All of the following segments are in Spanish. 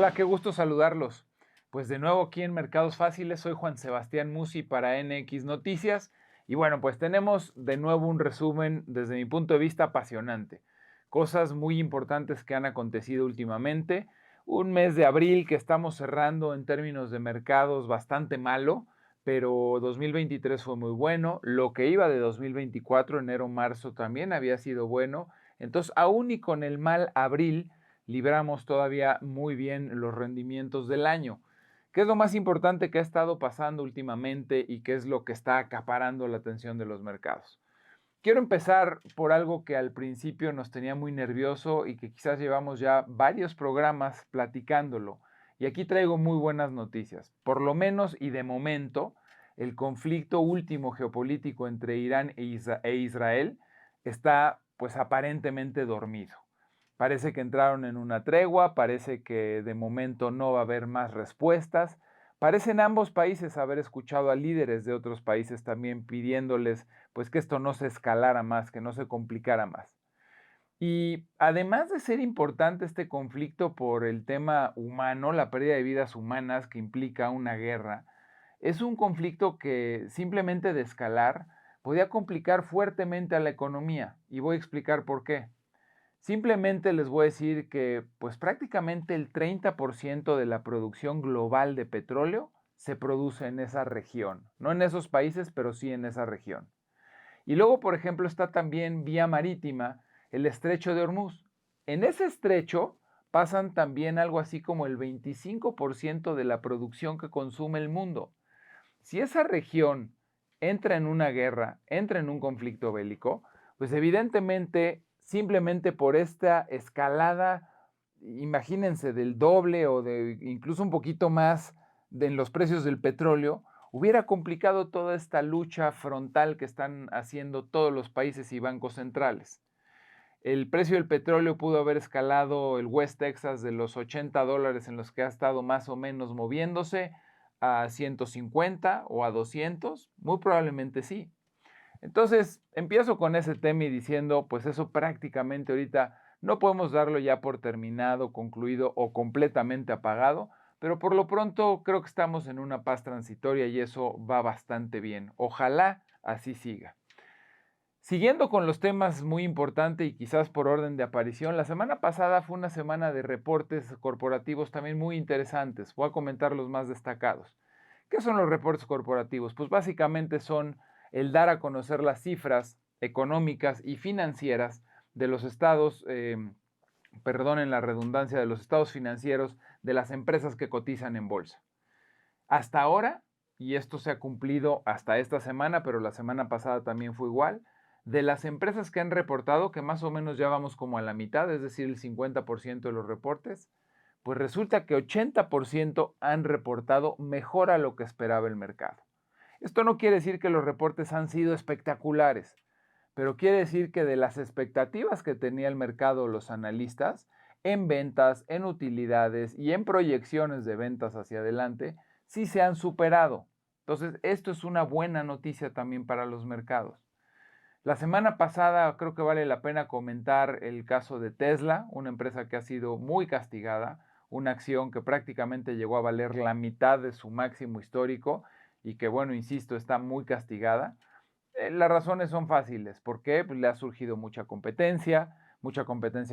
Hola, qué gusto saludarlos. Pues de nuevo aquí en Mercados Fáciles, soy Juan Sebastián Musi para NX Noticias y bueno, pues tenemos de nuevo un resumen desde mi punto de vista apasionante. Cosas muy importantes que han acontecido últimamente. Un mes de abril que estamos cerrando en términos de mercados bastante malo, pero 2023 fue muy bueno. Lo que iba de 2024, enero, marzo también había sido bueno. Entonces, aún y con el mal abril, libramos todavía muy bien los rendimientos del año. ¿Qué es lo más importante que ha estado pasando últimamente y qué es lo que está acaparando la atención de los mercados? Quiero empezar por algo que al principio nos tenía muy nervioso y que quizás llevamos ya varios programas platicándolo. Y aquí traigo muy buenas noticias. Por lo menos y de momento, el conflicto último geopolítico entre Irán e Israel está pues aparentemente dormido. Parece que entraron en una tregua, parece que de momento no va a haber más respuestas. Parecen ambos países haber escuchado a líderes de otros países también pidiéndoles pues que esto no se escalara más, que no se complicara más. Y además de ser importante este conflicto por el tema humano, la pérdida de vidas humanas que implica una guerra, es un conflicto que simplemente de escalar podía complicar fuertemente a la economía y voy a explicar por qué. Simplemente les voy a decir que pues prácticamente el 30% de la producción global de petróleo se produce en esa región, no en esos países, pero sí en esa región. Y luego, por ejemplo, está también vía marítima el estrecho de Hormuz. En ese estrecho pasan también algo así como el 25% de la producción que consume el mundo. Si esa región entra en una guerra, entra en un conflicto bélico, pues evidentemente, simplemente por esta escalada, imagínense, del doble o de incluso un poquito más en los precios del petróleo, hubiera complicado toda esta lucha frontal que están haciendo todos los países y bancos centrales. El precio del petróleo pudo haber escalado el West Texas de los $80 en los que ha estado más o menos moviéndose a 150 o a 200, muy probablemente sí. Entonces, empiezo con ese tema y diciendo, pues eso prácticamente ahorita no podemos darlo ya por terminado, concluido o completamente apagado, pero por lo pronto creo que estamos en una paz transitoria y eso va bastante bien. Ojalá así siga. Siguiendo con los temas muy importantes y quizás por orden de aparición, la semana pasada fue una semana de reportes corporativos también muy interesantes. Voy a comentar los más destacados. ¿Qué son los reportes corporativos? Pues básicamente son el dar a conocer las cifras económicas y financieras de los estados, perdonen la redundancia, de los estados financieros de las empresas que cotizan en bolsa. Hasta ahora, y esto se ha cumplido hasta esta semana, pero la semana pasada también fue igual, de las empresas que han reportado, que más o menos ya vamos como a la mitad, es decir, el 50% de los reportes, pues resulta que 80% han reportado mejor a lo que esperaba el mercado. Esto no quiere decir que los reportes han sido espectaculares, pero quiere decir que de las expectativas que tenía el mercado los analistas en ventas, en utilidades y en proyecciones de ventas hacia adelante, sí se han superado. Entonces, esto es una buena noticia también para los mercados. La semana pasada creo que vale la pena comentar el caso de Tesla, una empresa que ha sido muy castigada, una acción que prácticamente llegó a valer la mitad de su máximo histórico y que, bueno, insisto, está muy castigada. Las razones son fáciles. ¿Por qué? Pues le ha surgido mucha competencia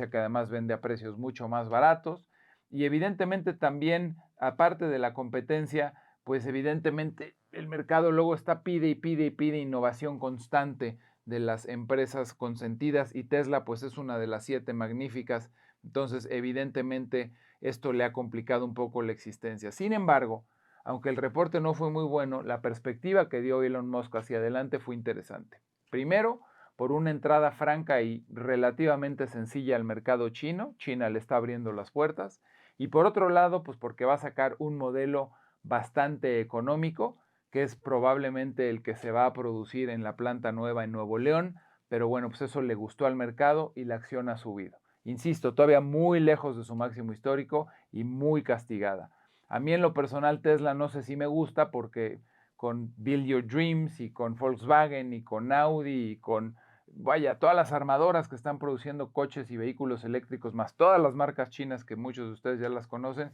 que además vende a precios mucho más baratos. Y evidentemente también, aparte de la competencia, pues evidentemente el mercado luego está pide y pide y pide innovación constante de las empresas consentidas y Tesla pues es una de las 7 magníficas. Entonces evidentemente esto le ha complicado un poco la existencia. Sin embargo, aunque el reporte no fue muy bueno, la perspectiva que dio Elon Musk hacia adelante fue interesante. Primero, por una entrada franca y relativamente sencilla al mercado chino. China le está abriendo las puertas. Y por otro lado, pues porque va a sacar un modelo bastante económico, que es probablemente el que se va a producir en la planta nueva en Nuevo León. Pero bueno, pues eso le gustó al mercado y la acción ha subido. Insisto, todavía muy lejos de su máximo histórico y muy castigada. A mí en lo personal Tesla no sé si me gusta porque con Build Your Dreams y con Volkswagen y con Audi y con, vaya, todas las armadoras que están produciendo coches y vehículos eléctricos, más todas las marcas chinas que muchos de ustedes ya las conocen,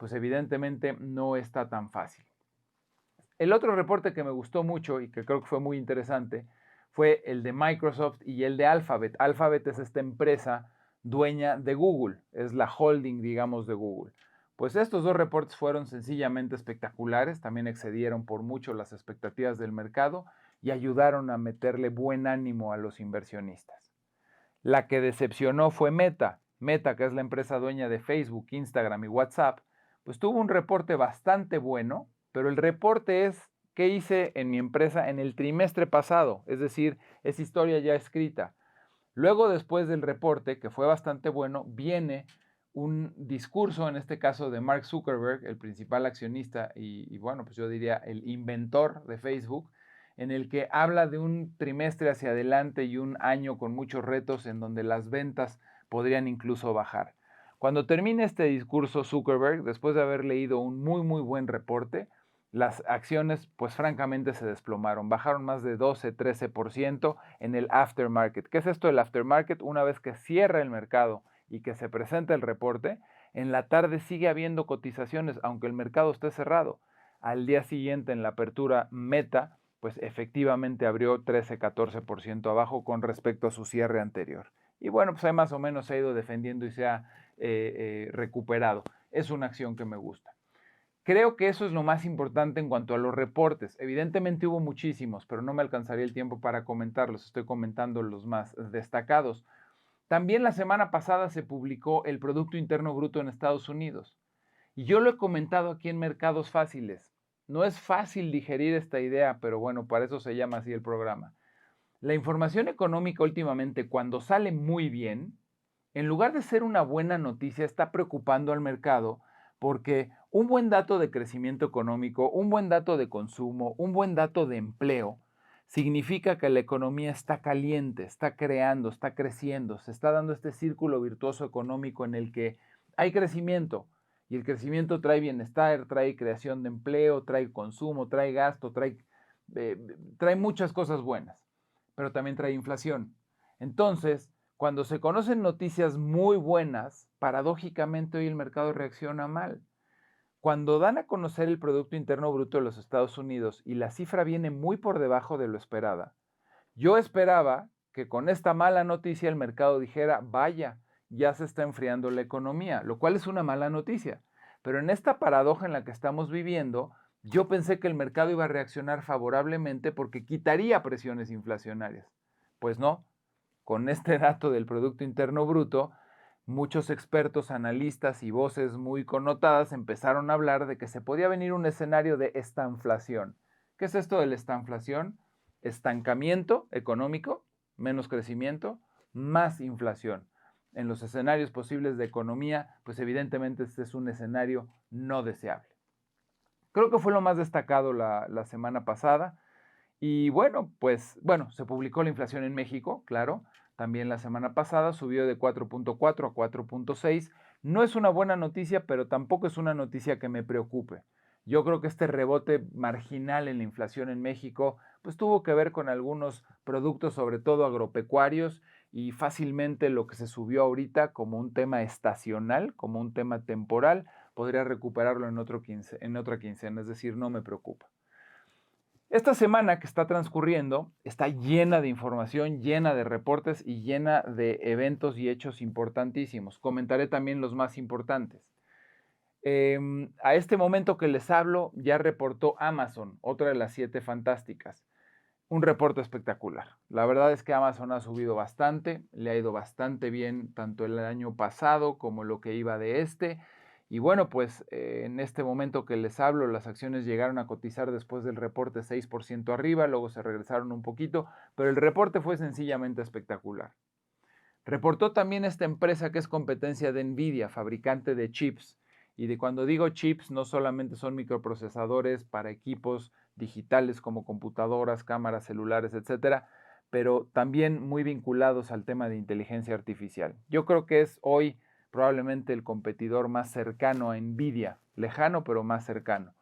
pues evidentemente no está tan fácil. El otro reporte que me gustó mucho y que creo que fue muy interesante fue el de Microsoft y el de Alphabet. Alphabet es esta empresa dueña de Google, es la holding, digamos, de Google. Pues estos dos reportes fueron sencillamente espectaculares, también excedieron por mucho las expectativas del mercado y ayudaron a meterle buen ánimo a los inversionistas. La que decepcionó fue Meta. Meta, que es la empresa dueña de Facebook, Instagram y WhatsApp, pues tuvo un reporte bastante bueno, pero el reporte es qué hice en mi empresa en el trimestre pasado, es decir, es historia ya escrita. Luego, después del reporte, que fue bastante bueno, viene un discurso, en este caso de Mark Zuckerberg, el principal accionista y bueno, pues yo diría el inventor de Facebook, en el que habla de un trimestre hacia adelante y un año con muchos retos en donde las ventas podrían incluso bajar. Cuando termine este discurso Zuckerberg, después de haber leído un muy buen reporte, las acciones pues francamente se desplomaron, bajaron más de 12-13% en el aftermarket. ¿Qué es esto del aftermarket? Una vez que cierra el mercado y que se presenta el reporte, en la tarde sigue habiendo cotizaciones, aunque el mercado esté cerrado. Al día siguiente en la apertura Meta, pues efectivamente abrió 13-14% abajo con respecto a su cierre anterior. Y bueno, pues ahí más o menos se ha ido defendiendo y se ha recuperado. Es una acción que me gusta. Creo que eso es lo más importante en cuanto a los reportes. Evidentemente hubo muchísimos, pero no me alcanzaría el tiempo para comentarlos. Estoy comentando los más destacados. También la semana pasada se publicó el Producto Interno Bruto en Estados Unidos. Y yo lo he comentado aquí en Mercados Fáciles. No es fácil digerir esta idea, pero bueno, para eso se llama así el programa. La información económica últimamente, cuando sale muy bien, en lugar de ser una buena noticia, está preocupando al mercado porque un buen dato de crecimiento económico, un buen dato de consumo, un buen dato de empleo, significa que la economía está caliente, está creando, está creciendo, se está dando este círculo virtuoso económico en el que hay crecimiento y el crecimiento trae bienestar, trae creación de empleo, trae consumo, trae gasto, trae muchas cosas buenas, pero también trae inflación. Entonces, cuando se conocen noticias muy buenas, paradójicamente hoy el mercado reacciona mal. Cuando dan a conocer el Producto Interno Bruto de los Estados Unidos y la cifra viene muy por debajo de lo esperada, yo esperaba que con esta mala noticia el mercado dijera, vaya, ya se está enfriando la economía, lo cual es una mala noticia. Pero en esta paradoja en la que estamos viviendo, yo pensé que el mercado iba a reaccionar favorablemente porque quitaría presiones inflacionarias. Pues no, con este dato del Producto Interno Bruto, muchos expertos, analistas y voces muy connotadas empezaron a hablar de que se podía venir un escenario de estanflación. ¿Qué es esto de la estanflación? Estancamiento económico, menos crecimiento, más inflación. En los escenarios posibles de economía, pues evidentemente este es un escenario no deseable. Creo que fue lo más destacado la semana pasada. Y bueno, pues bueno, se publicó la inflación en México, claro, también la semana pasada subió de 4.4 a 4.6. No es una buena noticia, pero tampoco es una noticia que me preocupe. Yo creo que este rebote marginal en la inflación en México pues tuvo que ver con algunos productos, sobre todo agropecuarios, y fácilmente lo que se subió ahorita como un tema estacional, como un tema temporal, podría recuperarlo en otra quincena, es decir, no me preocupa. Esta semana que está transcurriendo está llena de información, llena de reportes y llena de eventos y hechos importantísimos. Comentaré también los más importantes. A este momento que les hablo, ya reportó Amazon, otra de las 7 fantásticas. Un reporte espectacular. La verdad es que Amazon ha subido bastante, le ha ido bastante bien tanto el año pasado como lo que iba de este. Y bueno, pues en este momento que les hablo, las acciones llegaron a cotizar después del reporte 6% arriba, luego se regresaron un poquito, pero el reporte fue sencillamente espectacular. Reportó también esta empresa que es competencia de Nvidia, fabricante de chips. Y de cuando digo chips, no solamente son microprocesadores para equipos digitales como computadoras, cámaras, celulares, etcétera, pero también muy vinculados al tema de inteligencia artificial. Yo creo que es hoy probablemente el competidor más cercano a Nvidia, lejano pero más cercano.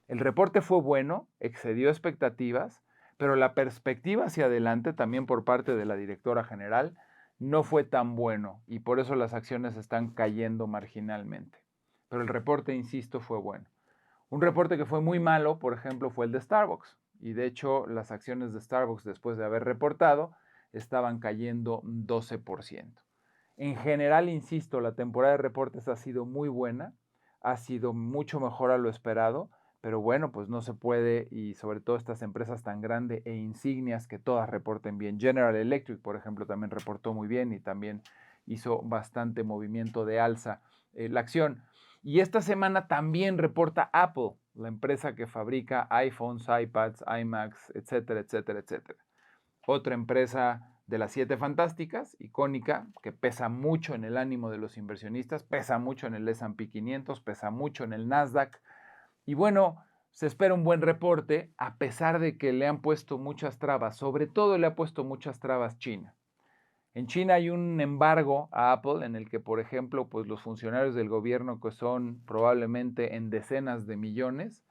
El reporte fue bueno, excedió expectativas, pero la perspectiva hacia adelante, también por parte de la directora general, no fue tan bueno y por eso las acciones están cayendo marginalmente. pero el reporte, insisto, fue bueno. Un reporte que fue muy malo, por ejemplo, fue el de Starbucks. Y de hecho, las acciones de Starbucks, después de haber reportado, estaban cayendo 12%. En general, insisto, la temporada de reportes ha sido muy buena, ha sido mucho mejor a lo esperado, pero bueno, pues no se puede, y sobre todo estas empresas tan grandes e insignias que todas reporten bien. General Electric, por ejemplo, también reportó muy bien y también hizo bastante movimiento de alza la acción. Y esta semana también reporta Apple, la empresa que fabrica iPhones, iPads, iMacs, etcétera, etcétera, etcétera. Otra empresa de las 7 fantásticas, icónica, que pesa mucho en el ánimo de los inversionistas, pesa mucho en el S&P 500, pesa mucho en el Nasdaq. Y bueno, se espera un buen reporte, a pesar de que le han puesto muchas trabas, sobre todo le ha puesto muchas trabas China. En China hay un embargo a Apple en el que, por ejemplo, pues los funcionarios del gobierno, que son probablemente en decenas de millones,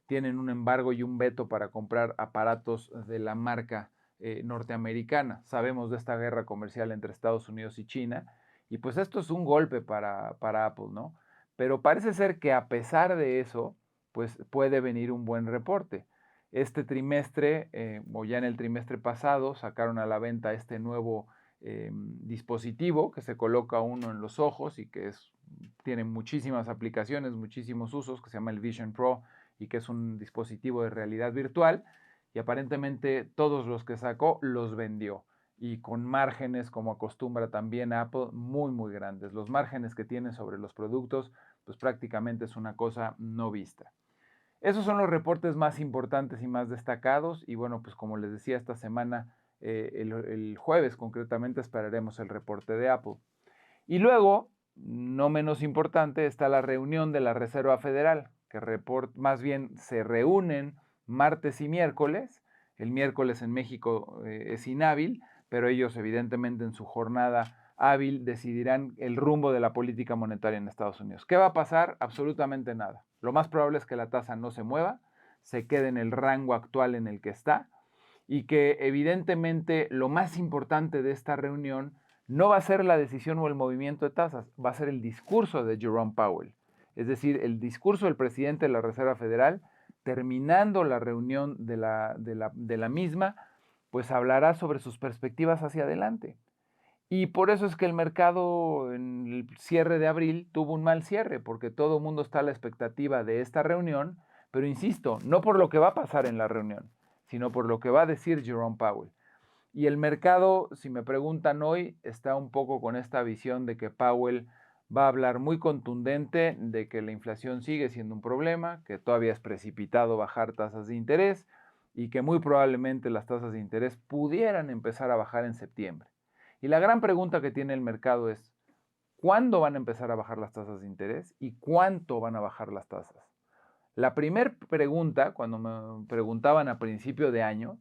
tienen un embargo y un veto para comprar aparatos de la marca norteamericana. Sabemos de esta guerra comercial entre Estados Unidos y China, y pues esto es un golpe para Apple, ¿no? Pero parece ser que a pesar de eso, pues puede venir un buen reporte. Este trimestre, o ya en el trimestre pasado, sacaron a la venta este nuevo dispositivo que se coloca uno en los ojos y que tiene muchísimas aplicaciones, muchísimos usos, que se llama el Vision Pro y que es un dispositivo de realidad virtual, y aparentemente todos los que sacó los vendió y con márgenes, como acostumbra también Apple, muy muy grandes. Los márgenes que tiene sobre los productos pues prácticamente es una cosa no vista. Esos son los reportes más importantes y más destacados, y bueno, pues como les decía, esta semana, el jueves concretamente, esperaremos el reporte de Apple. Y luego, no menos importante, está la reunión de la Reserva Federal, que más bien se reúnen martes y miércoles. El miércoles en México es inhábil, pero ellos evidentemente en su jornada hábil decidirán el rumbo de la política monetaria en Estados Unidos. ¿Qué va a pasar? Absolutamente nada. Lo más probable es que la tasa no se mueva, se quede en el rango actual en el que está, y que evidentemente lo más importante de esta reunión no va a ser la decisión o el movimiento de tasas, va a ser el discurso de Jerome Powell. Es decir, el discurso del presidente de la Reserva Federal, terminando la reunión de la misma, pues hablará sobre sus perspectivas hacia adelante. Y por eso es que el mercado en el cierre de abril tuvo un mal cierre, porque todo el mundo está a la expectativa de esta reunión, pero insisto, no por lo que va a pasar en la reunión, sino por lo que va a decir Jerome Powell. Y el mercado, si me preguntan hoy, está un poco con esta visión de que Powell va a hablar muy contundente de que la inflación sigue siendo un problema, que todavía es precipitado bajar tasas de interés y que muy probablemente las tasas de interés pudieran empezar a bajar en septiembre. Y la gran pregunta que tiene el mercado es, ¿cuándo van a empezar a bajar las tasas de interés y cuánto van a bajar las tasas? La primera pregunta, cuando me preguntaban a principio de año,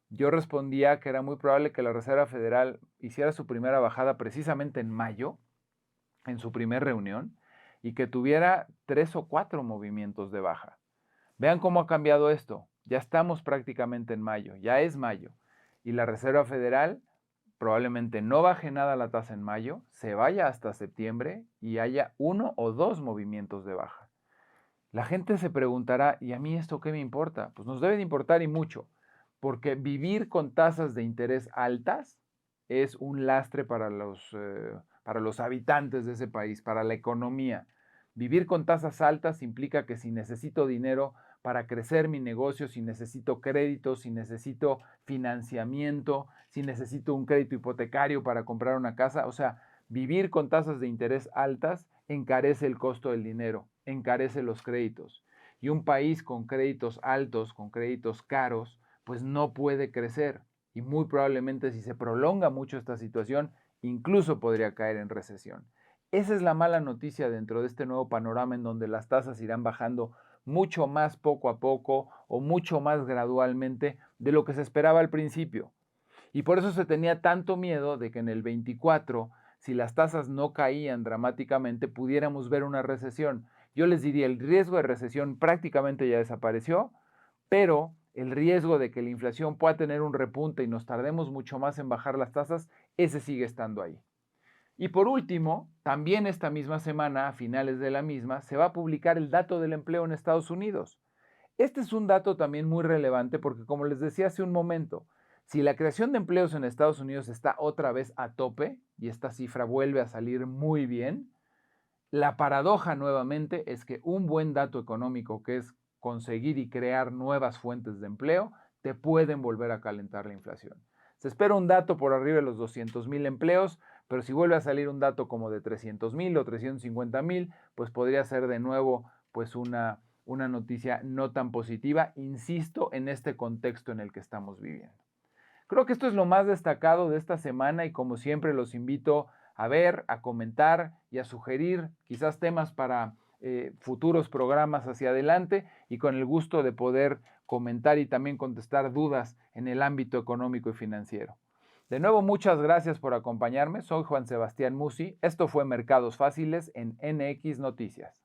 yo respondía que era muy probable que la Reserva Federal hiciera su primera bajada precisamente en mayo, en su primera reunión, y que tuviera 3 o 4 movimientos de baja. Vean cómo ha cambiado esto. Ya estamos prácticamente en mayo, ya es mayo, y la Reserva Federal probablemente no baje nada la tasa en mayo, se vaya hasta septiembre y haya 1 o 2 movimientos de baja. La gente se preguntará, ¿y a mí esto qué me importa? Pues nos debe de importar y mucho, porque vivir con tasas de interés altas es un lastre para los habitantes de ese país, para la economía. Vivir con tasas altas implica que si necesito dinero para crecer mi negocio, si necesito crédito, si necesito financiamiento, si necesito un crédito hipotecario para comprar una casa, o sea, vivir con tasas de interés altas encarece el costo del dinero, encarece los créditos. Y un país con créditos altos, con créditos caros, pues no puede crecer. Y muy probablemente si se prolonga mucho esta situación, incluso podría caer en recesión. Esa es la mala noticia dentro de este nuevo panorama en donde las tasas irán bajando mucho más poco a poco o mucho más gradualmente de lo que se esperaba al principio. Y por eso se tenía tanto miedo de que en el 24, si las tasas no caían dramáticamente, pudiéramos ver una recesión. Yo les diría, el riesgo de recesión prácticamente ya desapareció, pero el riesgo de que la inflación pueda tener un repunte y nos tardemos mucho más en bajar las tasas, ese sigue estando ahí. Y por último, también esta misma semana, a finales de la misma, se va a publicar el dato del empleo en Estados Unidos. Este es un dato también muy relevante porque, como les decía hace un momento, si la creación de empleos en Estados Unidos está otra vez a tope y esta cifra vuelve a salir muy bien, la paradoja nuevamente es que un buen dato económico, que es conseguir y crear nuevas fuentes de empleo, te pueden volver a calentar la inflación. Se espera un dato por arriba de los 200,000 empleos, pero si vuelve a salir un dato como de 300,000 o 350,000, pues podría ser de nuevo pues una noticia no tan positiva, insisto, en este contexto en el que estamos viviendo. Creo que esto es lo más destacado de esta semana y como siempre los invito a ver, a comentar y a sugerir quizás temas para futuros programas hacia adelante y con el gusto de poder comentar y también contestar dudas en el ámbito económico y financiero. De nuevo, muchas gracias por acompañarme. Soy Juan Sebastián Musi. Esto fue Mercados Fáciles en NX Noticias.